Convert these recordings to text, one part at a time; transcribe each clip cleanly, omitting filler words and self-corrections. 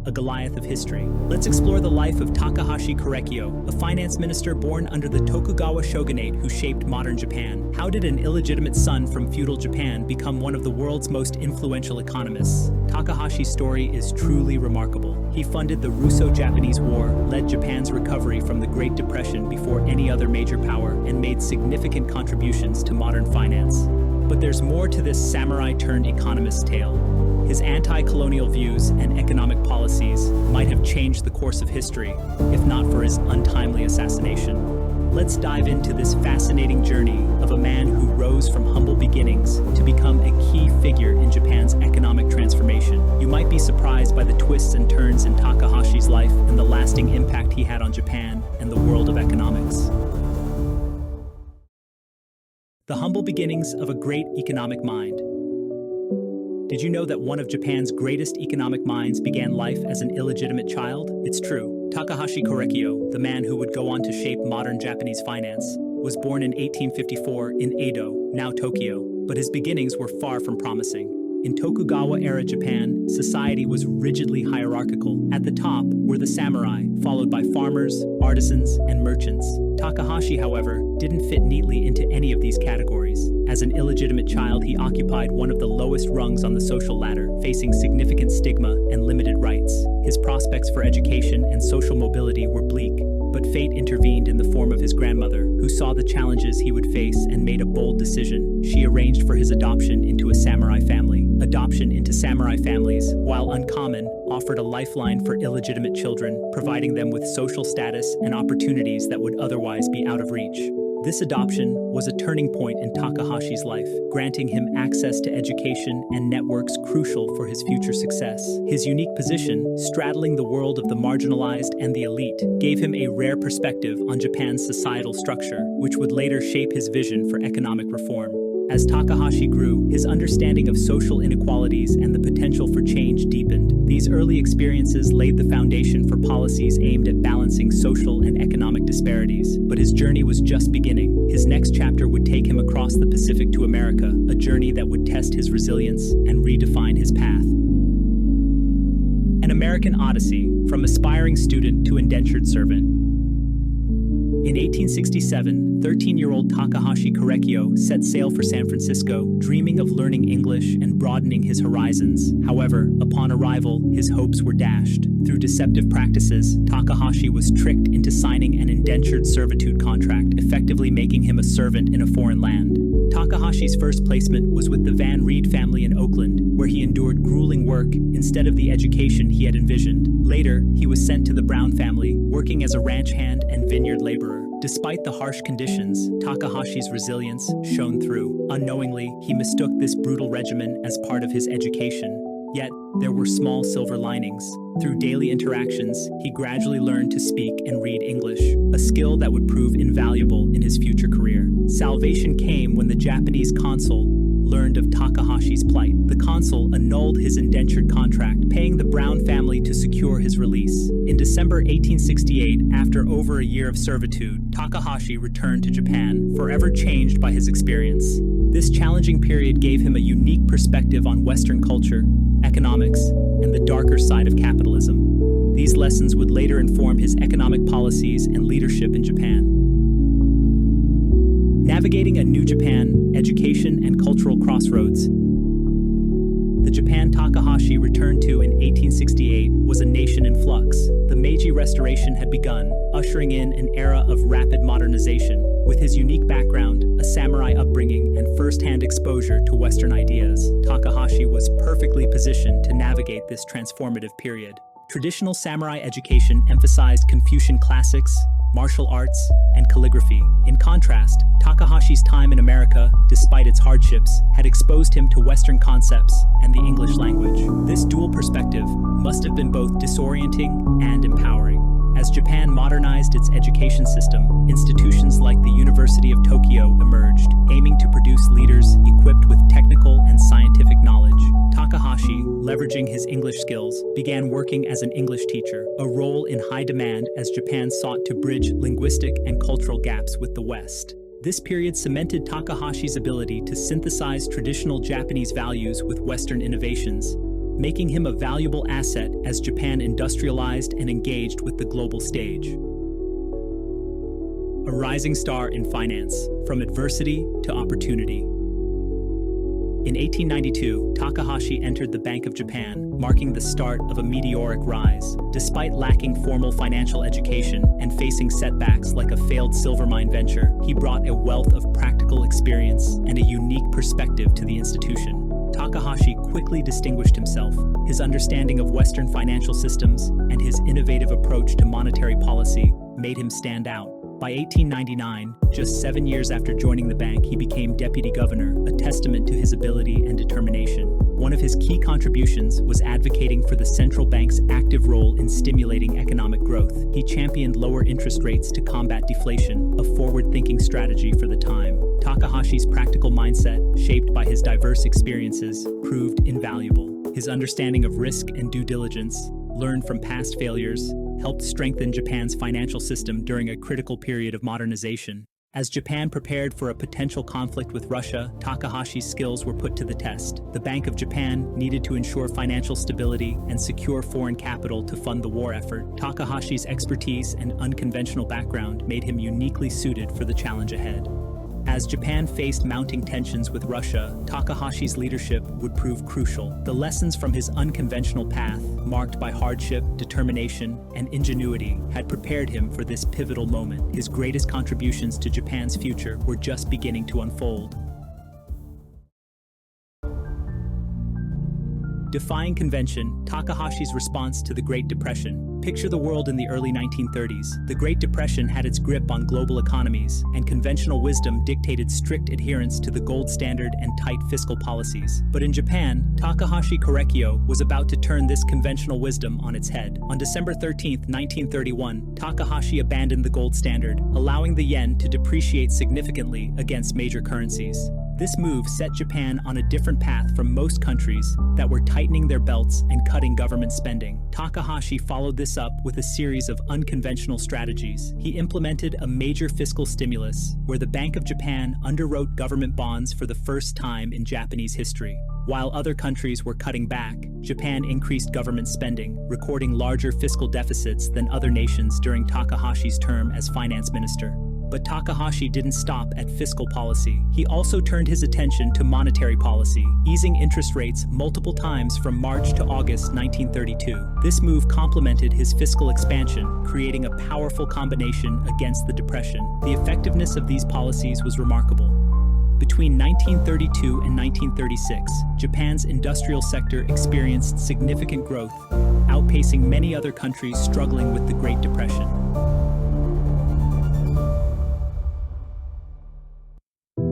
a Goliath of history. Let's explore the life of Takahashi Korekiyo, a finance minister born under the Tokugawa shogunate who shaped modern Japan. How did an illegitimate son from feudal Japan become one of the world's most influential economists? Takahashi's story is truly remarkable. He funded the Russo-Japanese War, led Japan's recovery from the Great Depression before any other major power, and made significant contributions to modern finance. But there's more to this samurai-turned-economist's tale. His anti-colonial views and economic policies might have changed the course of history, if not for his untimely assassination. Let's dive into this fascinating journey of a man who rose from humble beginnings to become a key figure in Japan's economic transformation. You might be surprised by the twists and turns in Takahashi's life and the lasting impact he had on Japan and the world of economics. The humble beginnings of a great economic mind. Did you know that one of Japan's greatest economic minds began life as an illegitimate child? It's true. Takahashi Korekiyo, the man who would go on to shape modern Japanese finance, was born in 1854 in Edo, now Tokyo, but his beginnings were far from promising. In Tokugawa-era Japan, society was rigidly hierarchical. At the top were the samurai, followed by farmers, artisans, and merchants. Takahashi, however, didn't fit neatly into any of these categories. As an illegitimate child, he occupied one of the lowest rungs on the social ladder, facing significant stigma and limited rights. His prospects for education and social mobility were bleak, but fate intervened in the form of his grandmother, who saw the challenges he would face and made a bold decision. She arranged for his adoption into a samurai family. Adoption into samurai families, while uncommon, offered a lifeline for illegitimate children, providing them with social status and opportunities that would otherwise be out of reach. This adoption was a turning point in Takahashi's life, granting him access to education and networks crucial for his future success. His unique position, straddling the world of the marginalized and the elite, gave him a rare perspective on Japan's societal structure, which would later shape his vision for economic reform. As Takahashi grew, his understanding of social inequalities and the potential for change deepened. These early experiences laid the foundation for policies aimed at balancing social and economic disparities. But his journey was just beginning. His next chapter would take him across the Pacific to America, a journey that would test his resilience and redefine his path. An American Odyssey, from aspiring student to indentured servant. In 1867, 13-year-old Takahashi Korekiyo set sail for San Francisco, dreaming of learning English and broadening his horizons. However, upon arrival, his hopes were dashed. Through deceptive practices, Takahashi was tricked into signing an indentured servitude contract, effectively making him a servant in a foreign land. Takahashi's first placement was with the Van Reed family in Oakland, where he endured grueling work instead of the education he had envisioned. Later, he was sent to the Brown family, working as a ranch hand and vineyard laborer. Despite the harsh conditions, Takahashi's resilience shone through. Unknowingly, he mistook this brutal regimen as part of his education. Yet, there were small silver linings. Through daily interactions, he gradually learned to speak and read English, a skill that would prove invaluable in his future career. Salvation came when the Japanese consul learned of Takahashi's plight. The consul annulled his indentured contract, paying the Brown family to secure his release. In December 1868, after over a year of servitude, Takahashi returned to Japan, forever changed by his experience. This challenging period gave him a unique perspective on Western culture, economics, and the darker side of capitalism. These lessons would later inform his economic policies and leadership in Japan. Navigating a new Japan, education and cultural crossroads. The Japan Takahashi returned to in 1868 was a nation in flux. The Meiji Restoration had begun, ushering in an era of rapid modernization. With his unique background, a samurai upbringing, and first-hand exposure to Western ideas, Takahashi was perfectly positioned to navigate this transformative period. Traditional samurai education emphasized Confucian classics, martial arts, and calligraphy. In contrast, Takahashi's time in America, despite its hardships, had exposed him to Western concepts and the English language. This dual perspective must have been both disorienting and empowering. As Japan modernized its education system, institutions like the University of Tokyo emerged, aiming to produce leaders equipped with technical and scientific knowledge. Takahashi, leveraging his English skills, began working as an English teacher, a role in high demand as Japan sought to bridge linguistic and cultural gaps with the West. This period cemented Takahashi's ability to synthesize traditional Japanese values with Western innovations, making him a valuable asset as Japan industrialized and engaged with the global stage. A rising star in finance, from adversity to opportunity. In 1892, Takahashi entered the Bank of Japan, marking the start of a meteoric rise. Despite lacking formal financial education and facing setbacks like a failed silver mine venture, he brought a wealth of practical experience and a unique perspective to the institution. Takahashi quickly distinguished himself. His understanding of Western financial systems and his innovative approach to monetary policy made him stand out. By 1899, just 7 years after joining the bank, he became deputy governor, a testament to his ability and determination. One of his key contributions was advocating for the central bank's active role in stimulating economic growth. He championed lower interest rates to combat deflation, a forward-thinking strategy for the time. Takahashi's practical mindset, shaped by his diverse experiences, proved invaluable. His understanding of risk and due diligence, learned from past failures, helped strengthen Japan's financial system during a critical period of modernization. As Japan prepared for a potential conflict with Russia, Takahashi's skills were put to the test. The Bank of Japan needed to ensure financial stability and secure foreign capital to fund the war effort. Takahashi's expertise and unconventional background made him uniquely suited for the challenge ahead. As Japan faced mounting tensions with Russia, Takahashi's leadership would prove crucial. The lessons from his unconventional path, marked by hardship, determination, and ingenuity, had prepared him for this pivotal moment. His greatest contributions to Japan's future were just beginning to unfold. Defying convention, Takahashi's response to the Great Depression. Picture the world in the early 1930s. The Great Depression had its grip on global economies, and conventional wisdom dictated strict adherence to the gold standard and tight fiscal policies. But in Japan, Takahashi Korekiyo was about to turn this conventional wisdom on its head. On December 13, 1931, Takahashi abandoned the gold standard, allowing the yen to depreciate significantly against major currencies. This move set Japan on a different path from most countries that were tightening their belts and cutting government spending. Takahashi followed this up with a series of unconventional strategies. He implemented a major fiscal stimulus, where the Bank of Japan underwrote government bonds for the first time in Japanese history. While other countries were cutting back, Japan increased government spending, recording larger fiscal deficits than other nations during Takahashi's term as finance minister. But Takahashi didn't stop at fiscal policy. He also turned his attention to monetary policy, easing interest rates multiple times from March to August 1932. This move complemented his fiscal expansion, creating a powerful combination against the Depression. The effectiveness of these policies was remarkable. Between 1932 and 1936, Japan's industrial sector experienced significant growth, outpacing many other countries struggling with the Great Depression.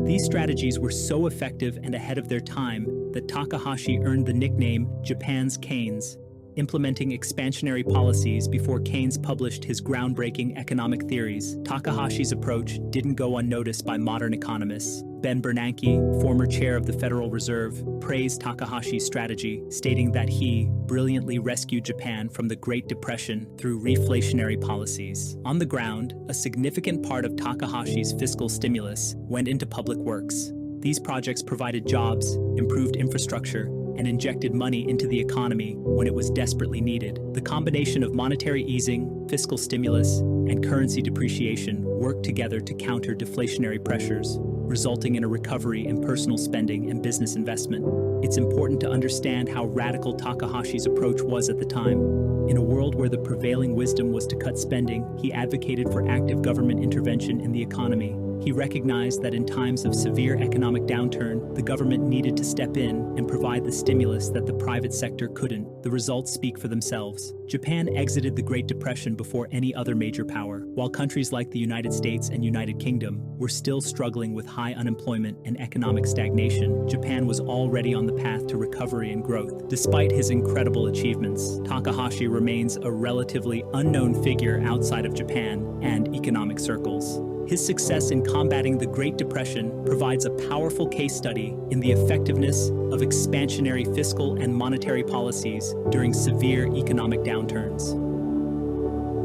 These strategies were so effective and ahead of their time that Takahashi earned the nickname Japan's Keynes, implementing expansionary policies before Keynes published his groundbreaking economic theories. Takahashi's approach didn't go unnoticed by modern economists. Ben Bernanke, former chair of the Federal Reserve, praised Takahashi's strategy, stating that he brilliantly rescued Japan from the Great Depression through reflationary policies. On the ground, a significant part of Takahashi's fiscal stimulus went into public works. These projects provided jobs, improved infrastructure, and injected money into the economy when it was desperately needed. The combination of monetary easing, fiscal stimulus, and currency depreciation worked together to counter deflationary pressures, resulting in a recovery in personal spending and business investment. It's important to understand how radical Takahashi's approach was at the time. In a world where the prevailing wisdom was to cut spending, he advocated for active government intervention in the economy. He recognized that in times of severe economic downturn, the government needed to step in and provide the stimulus that the private sector couldn't. The results speak for themselves. Japan exited the Great Depression before any other major power, while countries like the United States and United Kingdom were still struggling with high unemployment and economic stagnation. Japan was already on the path to recovery and growth. Despite his incredible achievements, Takahashi remains a relatively unknown figure outside of Japan and economic circles. His success in combating the Great Depression provides a powerful case study in the effectiveness of expansionary fiscal and monetary policies during severe economic downturns.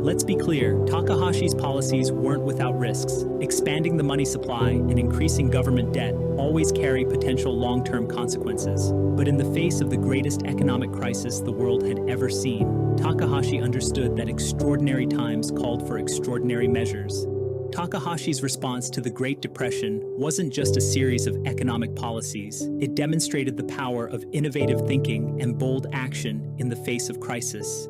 Let's be clear, Takahashi's policies weren't without risks. Expanding the money supply and increasing government debt always carry potential long-term consequences. But in the face of the greatest economic crisis the world had ever seen, Takahashi understood that extraordinary times called for extraordinary measures. Takahashi's response to the Great Depression wasn't just a series of economic policies. It demonstrated the power of innovative thinking and bold action in the face of crisis.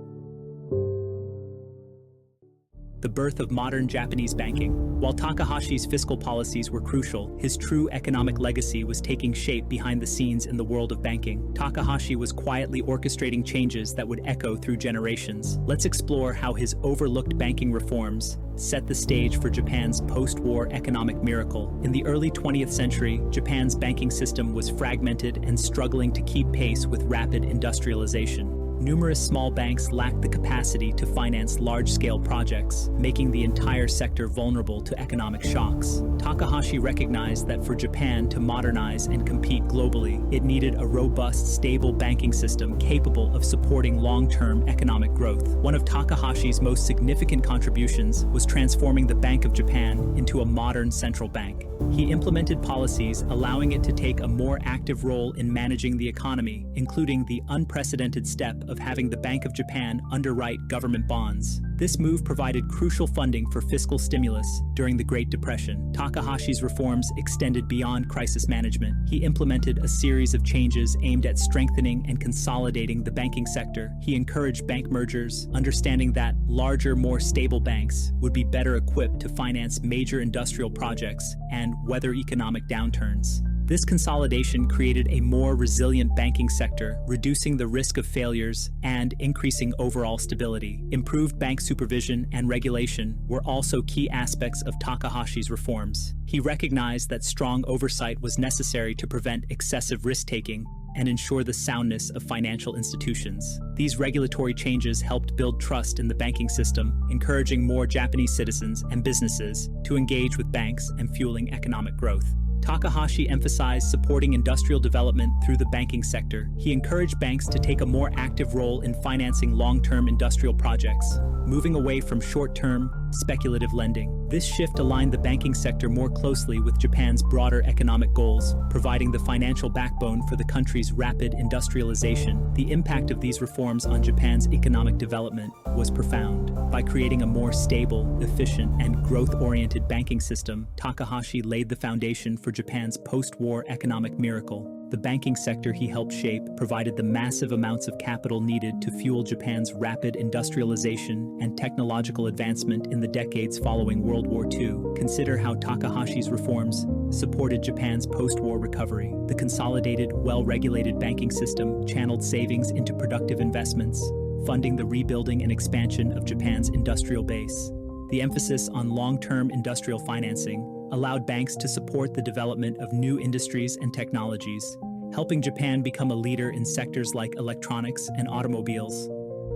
The birth of modern Japanese banking. While Takahashi's fiscal policies were crucial, his true economic legacy was taking shape behind the scenes in the world of banking. Takahashi was quietly orchestrating changes that would echo through generations. Let's explore how his overlooked banking reforms set the stage for Japan's post-war economic miracle. In the early 20th century, Japan's banking system was fragmented and struggling to keep pace with rapid industrialization. Numerous small banks lacked the capacity to finance large-scale projects, making the entire sector vulnerable to economic shocks. Takahashi recognized that for Japan to modernize and compete globally, it needed a robust, stable banking system capable of supporting long-term economic growth. One of Takahashi's most significant contributions was transforming the Bank of Japan into a modern central bank. He implemented policies allowing it to take a more active role in managing the economy, including the unprecedented step of having the Bank of Japan underwrite government bonds. This move provided crucial funding for fiscal stimulus during the Great Depression. Takahashi's reforms extended beyond crisis management. He implemented a series of changes aimed at strengthening and consolidating the banking sector. He encouraged bank mergers, understanding that larger, more stable banks would be better equipped to finance major industrial projects and weather economic downturns. This consolidation created a more resilient banking sector, reducing the risk of failures and increasing overall stability. Improved bank supervision and regulation were also key aspects of Takahashi's reforms. He recognized that strong oversight was necessary to prevent excessive risk-taking and ensure the soundness of financial institutions. These regulatory changes helped build trust in the banking system, encouraging more Japanese citizens and businesses to engage with banks and fueling economic growth. Takahashi emphasized supporting industrial development through the banking sector. He encouraged banks to take a more active role in financing long-term industrial projects, moving away from short-term, speculative lending. This shift aligned the banking sector more closely with Japan's broader economic goals, providing the financial backbone for the country's rapid industrialization. The impact of these reforms on Japan's economic development was profound. By creating a more stable, efficient, and growth-oriented banking system, Takahashi laid the foundation for Japan's post-war economic miracle. The banking sector he helped shape provided the massive amounts of capital needed to fuel Japan's rapid industrialization and technological advancement in the decades following World War II. Consider how Takahashi's reforms supported Japan's post-war recovery. The consolidated, well-regulated banking system channeled savings into productive investments, funding the rebuilding and expansion of Japan's industrial base. The emphasis on long-term industrial financing allowed banks to support the development of new industries and technologies, helping Japan become a leader in sectors like electronics and automobiles.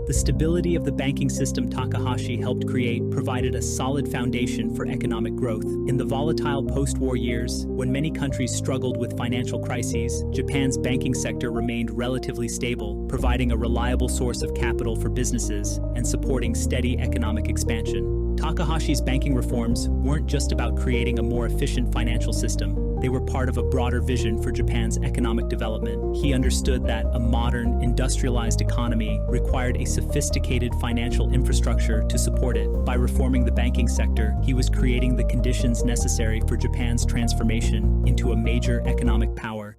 The stability of the banking system Takahashi helped create provided a solid foundation for economic growth. In the volatile post-war years, when many countries struggled with financial crises, Japan's banking sector remained relatively stable, providing a reliable source of capital for businesses and supporting steady economic expansion. Takahashi's banking reforms weren't just about creating a more efficient financial system. They were part of a broader vision for Japan's economic development. He understood that a modern, industrialized economy required a sophisticated financial infrastructure to support it. By reforming the banking sector, he was creating the conditions necessary for Japan's transformation into a major economic power.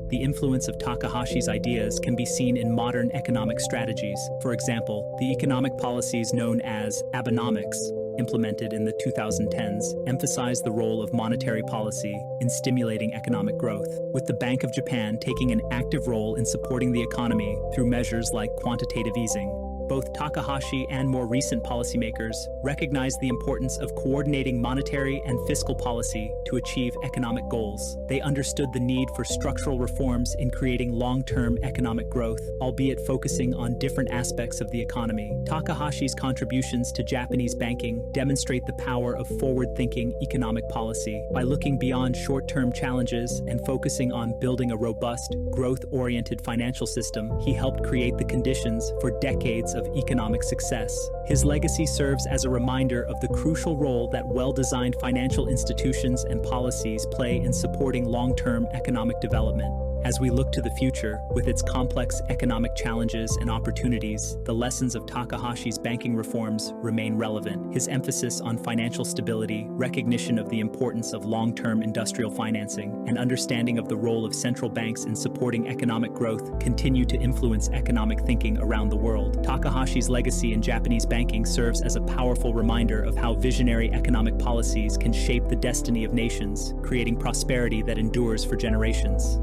The influence of Takahashi's ideas can be seen in modern economic strategies. For example, the economic policies known as Abenomics, implemented in the 2010s, emphasized the role of monetary policy in stimulating economic growth, with the Bank of Japan taking an active role in supporting the economy through measures like quantitative easing. Both Takahashi and more recent policymakers recognized the importance of coordinating monetary and fiscal policy to achieve economic goals. They understood the need for structural reforms in creating long-term economic growth, albeit focusing on different aspects of the economy. Takahashi's contributions to Japanese banking demonstrate the power of forward-thinking economic policy. By looking beyond short-term challenges and focusing on building a robust, growth-oriented financial system, he helped create the conditions for decades of of economic success. His legacy serves as a reminder of the crucial role that well-designed financial institutions and policies play in supporting long-term economic development. As we look to the future, with its complex economic challenges and opportunities, the lessons of Takahashi's banking reforms remain relevant. His emphasis on financial stability, recognition of the importance of long-term industrial financing, and understanding of the role of central banks in supporting economic growth continue to influence economic thinking around the world. Takahashi's legacy in Japanese banking serves as a powerful reminder of how visionary economic policies can shape the destiny of nations, creating prosperity that endures for generations.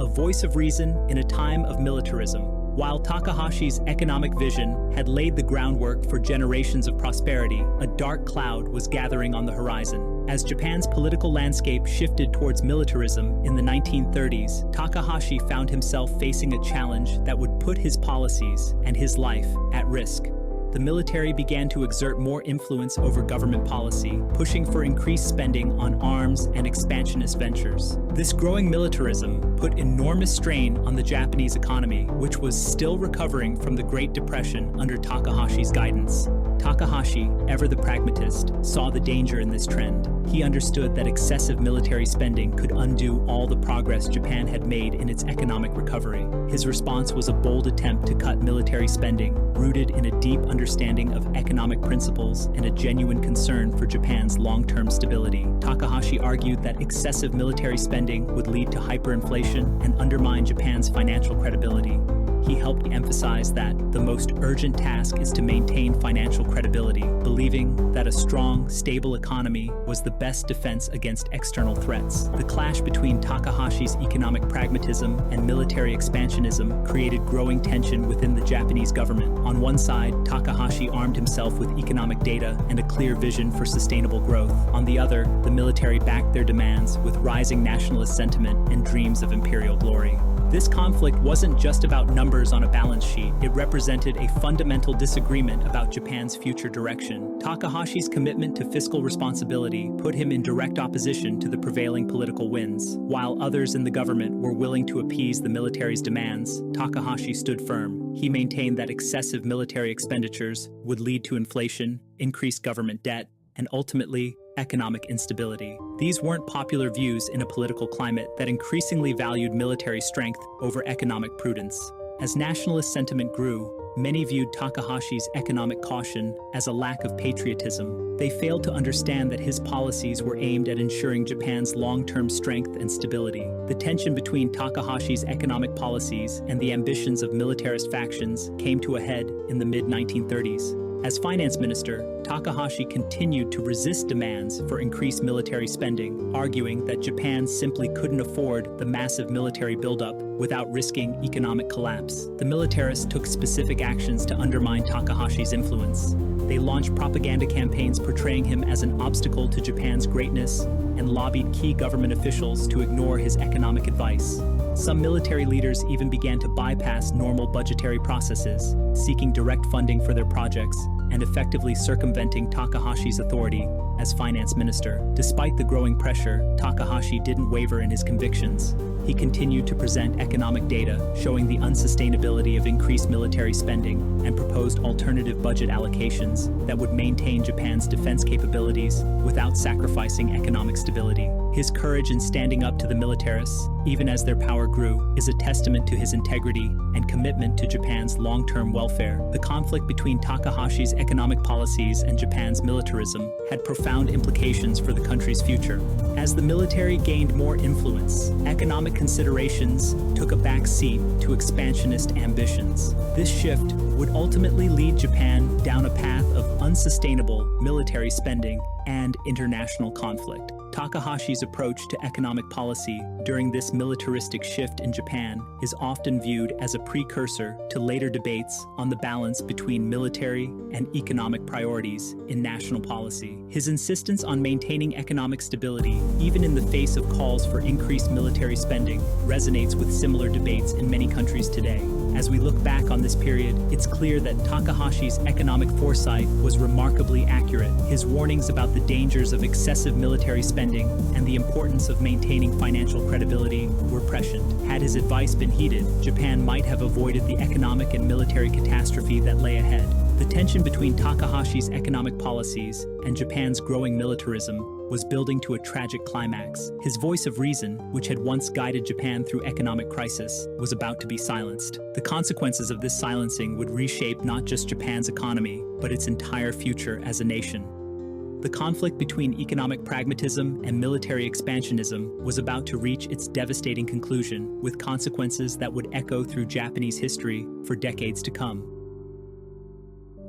A voice of reason in a time of militarism. While Takahashi's economic vision had laid the groundwork for generations of prosperity, a dark cloud was gathering on the horizon. As Japan's political landscape shifted towards militarism in the 1930s, Takahashi found himself facing a challenge that would put his policies and his life at risk. The military began to exert more influence over government policy, pushing for increased spending on arms and expansionist ventures. This growing militarism put enormous strain on the Japanese economy, which was still recovering from the Great Depression under Takahashi's guidance. Takahashi, ever the pragmatist, saw the danger in this trend. He understood that excessive military spending could undo all the progress Japan had made in its economic recovery. His response was a bold attempt to cut military spending, rooted in a deep understanding of economic principles and a genuine concern for Japan's long-term stability. Takahashi argued that excessive military spending would lead to hyperinflation and undermine Japan's financial credibility. He helped emphasize that the most urgent task is to maintain financial credibility, believing that a strong, stable economy was the best defense against external threats. The clash between Takahashi's economic pragmatism and military expansionism created growing tension within the Japanese government. On one side, Takahashi armed himself with economic data and a clear vision for sustainable growth. On the other, the military backed their demands with rising nationalist sentiment and dreams of imperial glory. This conflict wasn't just about numbers on a balance sheet, it represented a fundamental disagreement about Japan's future direction. Takahashi's commitment to fiscal responsibility put him in direct opposition to the prevailing political winds. While others in the government were willing to appease the military's demands, Takahashi stood firm. He maintained that excessive military expenditures would lead to inflation, increased government debt, and ultimately, economic instability. These weren't popular views in a political climate that increasingly valued military strength over economic prudence. As nationalist sentiment grew, many viewed Takahashi's economic caution as a lack of patriotism. They failed to understand that his policies were aimed at ensuring Japan's long-term strength and stability. The tension between Takahashi's economic policies and the ambitions of militarist factions came to a head in the mid-1930s. As finance minister, Takahashi continued to resist demands for increased military spending, arguing that Japan simply couldn't afford the massive military buildup without risking economic collapse. The militarists took specific actions to undermine Takahashi's influence. They launched propaganda campaigns portraying him as an obstacle to Japan's greatness and lobbied key government officials to ignore his economic advice. Some military leaders even began to bypass normal budgetary processes, seeking direct funding for their projects and effectively circumventing Takahashi's authority as finance minister. Despite the growing pressure, Takahashi didn't waver in his convictions. He continued to present economic data showing the unsustainability of increased military spending and proposed alternative budget allocations that would maintain Japan's defense capabilities without sacrificing economic stability. His courage in standing up to the militarists, even as their power grew, is a testament to his integrity and commitment to Japan's long-term welfare. The conflict between Takahashi's economic policies and Japan's militarism had profound implications for the country's future. As the military gained more influence, economic considerations took a back seat to expansionist ambitions. This shift would ultimately lead Japan down a path of unsustainable military spending and international conflict. Takahashi's approach to economic policy during this militaristic shift in Japan is often viewed as a precursor to later debates on the balance between military and economic priorities in national policy. His insistence on maintaining economic stability, even in the face of calls for increased military spending, resonates with similar debates in many countries today. As we look back on this period, it's clear that Takahashi's economic foresight was remarkably accurate. His warnings about the dangers of excessive military spending and the importance of maintaining financial credibility were prescient. Had his advice been heeded, Japan might have avoided the economic and military catastrophe that lay ahead. The tension between Takahashi's economic policies and Japan's growing militarism was building to a tragic climax. His voice of reason, which had once guided Japan through economic crisis, was about to be silenced. The consequences of this silencing would reshape not just Japan's economy, but its entire future as a nation. The conflict between economic pragmatism and military expansionism was about to reach its devastating conclusion, with consequences that would echo through Japanese history for decades to come.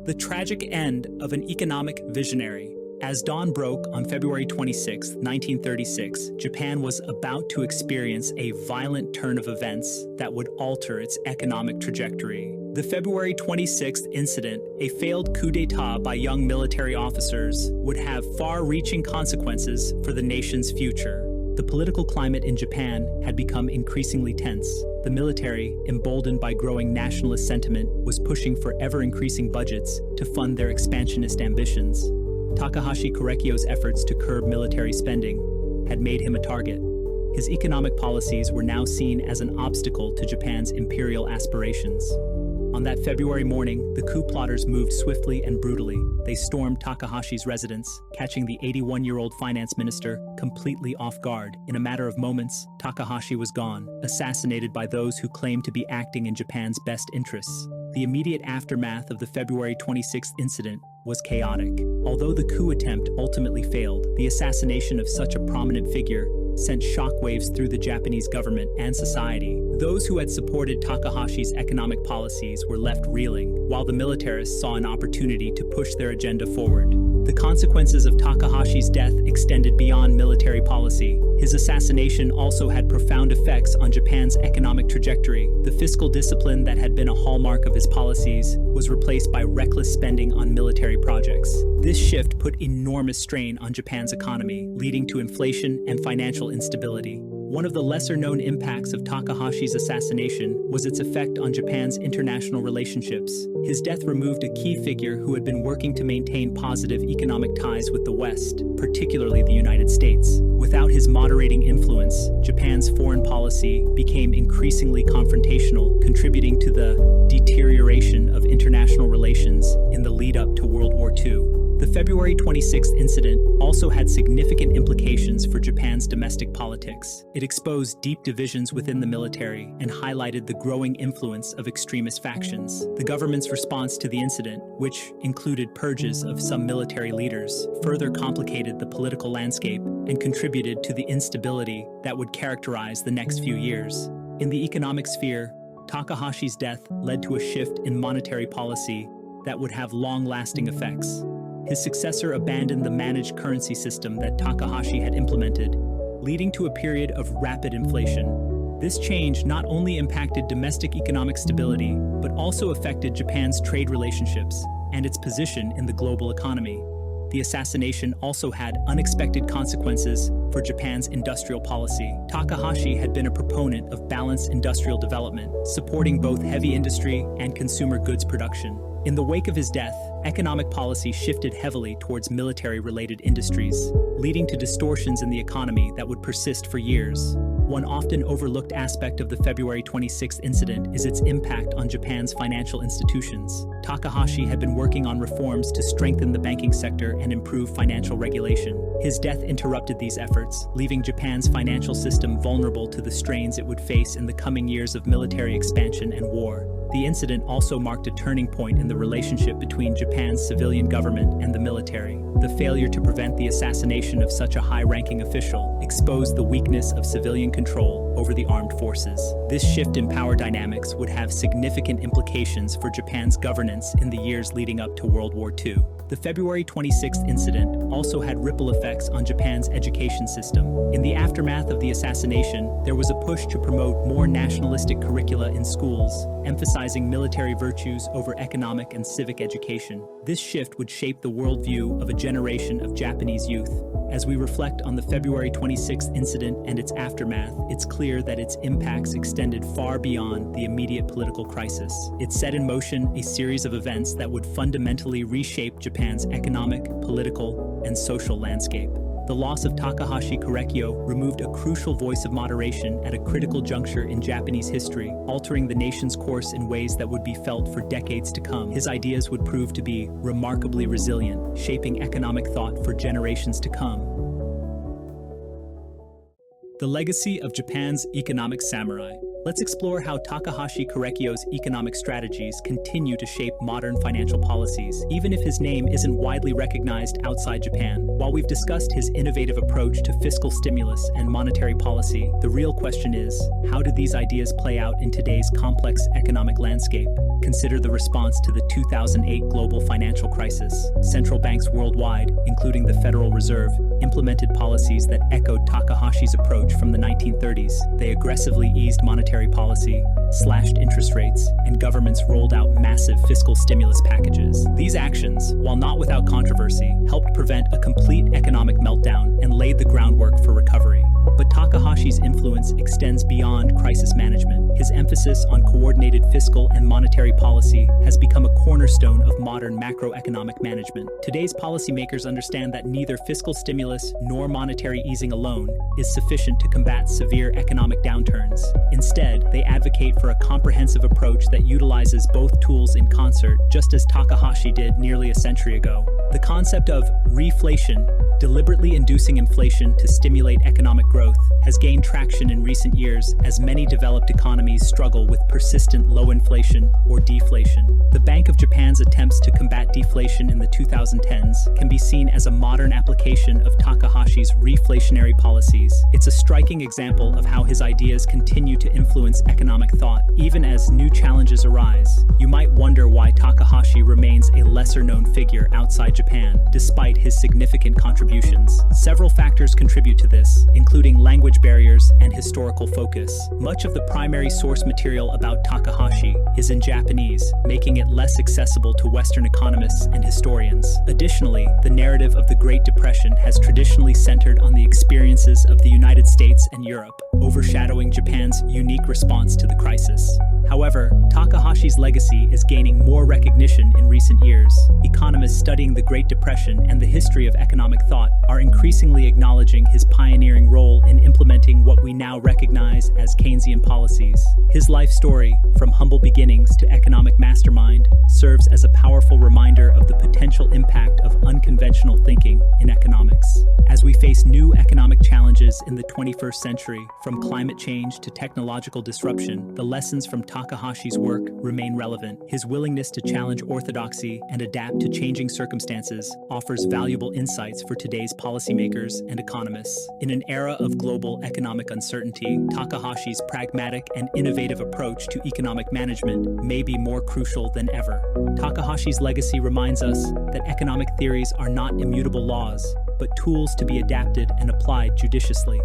The tragic end of an economic visionary. As dawn broke on February 26, 1936, Japan was about to experience a violent turn of events that would alter its economic trajectory. The February 26th incident, a failed coup d'etat by young military officers, would have far-reaching consequences for the nation's future. The political climate in Japan had become increasingly tense. The military, emboldened by growing nationalist sentiment, was pushing for ever-increasing budgets to fund their expansionist ambitions. Takahashi Korekiyo's efforts to curb military spending had made him a target. His economic policies were now seen as an obstacle to Japan's imperial aspirations. On that February morning, the coup plotters moved swiftly and brutally. They stormed Takahashi's residence, catching the 81-year-old finance minister completely off guard. In a matter of moments, Takahashi was gone, assassinated by those who claimed to be acting in Japan's best interests. The immediate aftermath of the February 26th incident was chaotic. Although the coup attempt ultimately failed, the assassination of such a prominent figure sent shockwaves through the Japanese government and society. Those who had supported Takahashi's economic policies were left reeling, while the militarists saw an opportunity to push their agenda forward. The consequences of Takahashi's death extended beyond military policy. His assassination also had profound effects on Japan's economic trajectory. The fiscal discipline that had been a hallmark of his policies was replaced by reckless spending on military projects. This shift put enormous strain on Japan's economy, leading to inflation and financial instability. One of the lesser-known impacts of Takahashi's assassination was its effect on Japan's international relationships. His death removed a key figure who had been working to maintain positive economic ties with the West, particularly the United States. Without his moderating influence, Japan's foreign policy became increasingly confrontational, contributing to the deterioration of international relations in the lead-up to World War II. The February 26th incident also had significant implications for Japan's domestic politics. It exposed deep divisions within the military and highlighted the growing influence of extremist factions. The government's response to the incident, which included purges of some military leaders, further complicated the political landscape and contributed to the instability that would characterize the next few years. In the economic sphere, Takahashi's death led to a shift in monetary policy that would have long-lasting effects. His successor abandoned the managed currency system that Takahashi had implemented, leading to a period of rapid inflation. This change not only impacted domestic economic stability, but also affected Japan's trade relationships and its position in the global economy. The assassination also had unexpected consequences for Japan's industrial policy. Takahashi had been a proponent of balanced industrial development, supporting both heavy industry and consumer goods production. In the wake of his death, economic policy shifted heavily towards military-related industries, leading to distortions in the economy that would persist for years. One often overlooked aspect of the February 26th incident is its impact on Japan's financial institutions. Takahashi had been working on reforms to strengthen the banking sector and improve financial regulation. His death interrupted these efforts, leaving Japan's financial system vulnerable to the strains it would face in the coming years of military expansion and war. The incident also marked a turning point in the relationship between Japan's civilian government and the military. The failure to prevent the assassination of such a high-ranking official exposed the weakness of civilian control over the armed forces. This shift in power dynamics would have significant implications for Japan's governance in the years leading up to World War II. The February 26th incident also had ripple effects on Japan's education system. In the aftermath of the assassination, there was a push to promote more nationalistic curricula in schools, emphasizing military virtues over economic and civic education. This shift would shape the worldview of a generation of Japanese youth. As we reflect on the February 26th incident and its aftermath, it's clear that its impacts extended far beyond the immediate political crisis. It set in motion a series of events that would fundamentally reshape Japan's economic, political, and social landscape. The loss of Takahashi Korekiyo removed a crucial voice of moderation at a critical juncture in Japanese history, altering the nation's course in ways that would be felt for decades to come. His ideas would prove to be remarkably resilient, shaping economic thought for generations to come. The legacy of Japan's economic samurai. Let's explore how Takahashi Korekiyo's economic strategies continue to shape modern financial policies, even if his name isn't widely recognized outside Japan. While we've discussed his innovative approach to fiscal stimulus and monetary policy, the real question is, how do these ideas play out in today's complex economic landscape? Consider the response to the 2008 global financial crisis. Central banks worldwide, including the Federal Reserve, implemented policies that echoed Takahashi's approach from the 1930s. They aggressively eased monetary policy, slashed interest rates, and governments rolled out massive fiscal stimulus packages. These actions, while not without controversy, helped prevent a complete economic meltdown and laid the groundwork for recovery. But Takahashi's influence extends beyond crisis management. His emphasis on coordinated fiscal and monetary policy has become a cornerstone of modern macroeconomic management. Today's policymakers understand that neither fiscal stimulus nor monetary easing alone is sufficient to combat severe economic downturns. Instead, they advocate for a comprehensive approach that utilizes both tools in concert, just as Takahashi did nearly a century ago. The concept of reflation, deliberately inducing inflation to stimulate economic growth, has gained traction in recent years as many developed economies struggle with persistent low inflation or deflation. The Bank of Japan's attempts to combat deflation in the 2010s can be seen as a modern application of Takahashi's reflationary policies. It's a striking example of how his ideas continue to influence economic thought, even as new challenges arise. You might wonder why Takahashi remains a lesser-known figure outside Japan, despite his significant contributions. Several factors contribute to this, including language barriers and historical focus. Much of the primary source material about Takahashi is in Japanese, making it less accessible to Western economists and historians. Additionally, the narrative of the Great Depression has traditionally centered on the experiences of the United States and Europe, overshadowing Japan's unique response to the crisis. However, Takahashi's legacy is gaining more recognition in recent years. Economists studying the Great Depression and the history of economic thought are increasingly acknowledging his pioneering role in implementing what we now recognize as Keynesian policies. His life story, from humble beginnings to economic mastermind, serves as a powerful reminder of the potential impact of unconventional thinking in economics. As we face new economic challenges in the 21st century, from climate change to technological disruption, the lessons from Takahashi's work remain relevant. His willingness to challenge orthodoxy and adapt to changing circumstances offers valuable insights for today's policymakers and economists. In an era of global economic uncertainty, Takahashi's pragmatic and innovative approach to economic management may be more crucial than ever. Takahashi's legacy reminds us that economic theories are not immutable laws, but tools to be adapted and applied judiciously.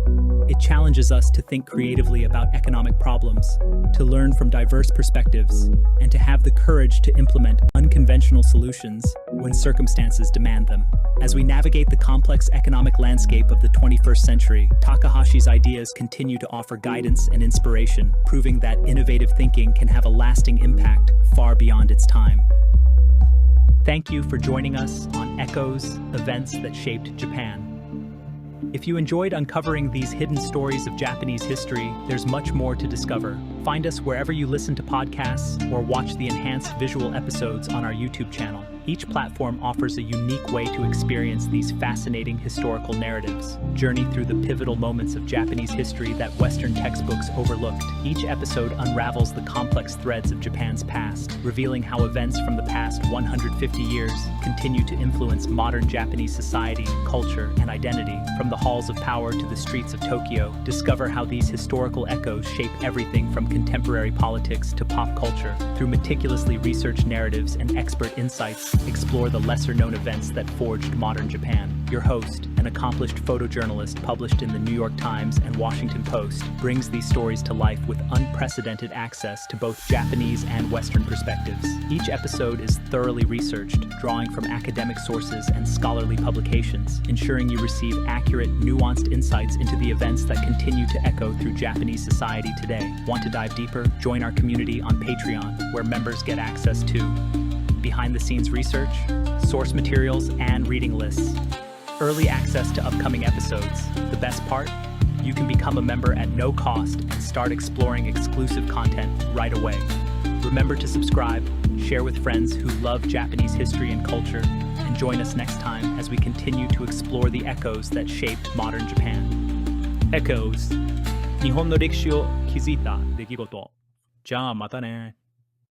It challenges us to think creatively about economic problems, to learn from diverse perspectives, and to have the courage to implement unconventional solutions when circumstances demand them. As we navigate the complex economic landscape of the 21st century, Takahashi's ideas continue to offer guidance and inspiration, proving that innovative thinking can have a lasting impact far beyond its time. Thank you for joining us on Echoes, Events That Shaped Japan. If you enjoyed uncovering these hidden stories of Japanese history, there's much more to discover. Find us wherever you listen to podcasts or watch the enhanced visual episodes on our YouTube channel. Each platform offers a unique way to experience these fascinating historical narratives. Journey through the pivotal moments of Japanese history that Western textbooks overlooked. Each episode unravels the complex threads of Japan's past, revealing how events from the past 150 years continue to influence modern Japanese society, culture, and identity. From the halls of power to the streets of Tokyo, discover how these historical echoes shape everything from contemporary politics to pop culture. Through meticulously researched narratives and expert insights, explore the lesser-known events that forged modern Japan. Your host, and an accomplished photojournalist published in the New York Times and Washington Post, brings these stories to life with unprecedented access to both Japanese and Western perspectives. Each episode is thoroughly researched, drawing from academic sources and scholarly publications, ensuring you receive accurate, nuanced insights into the events that continue to echo through Japanese society today. Want to dive deeper? Join our community on Patreon, where members get access to behind-the-scenes research, source materials, and reading lists. Early access to upcoming episodes. The best part? You can become a member at no cost and start exploring exclusive content right away. Remember to subscribe, share with friends who love Japanese history and culture, and join us next time as we continue to explore the echoes that shaped modern Japan. Echoes. 日本の歴史を築いた出来事。じゃあまたね。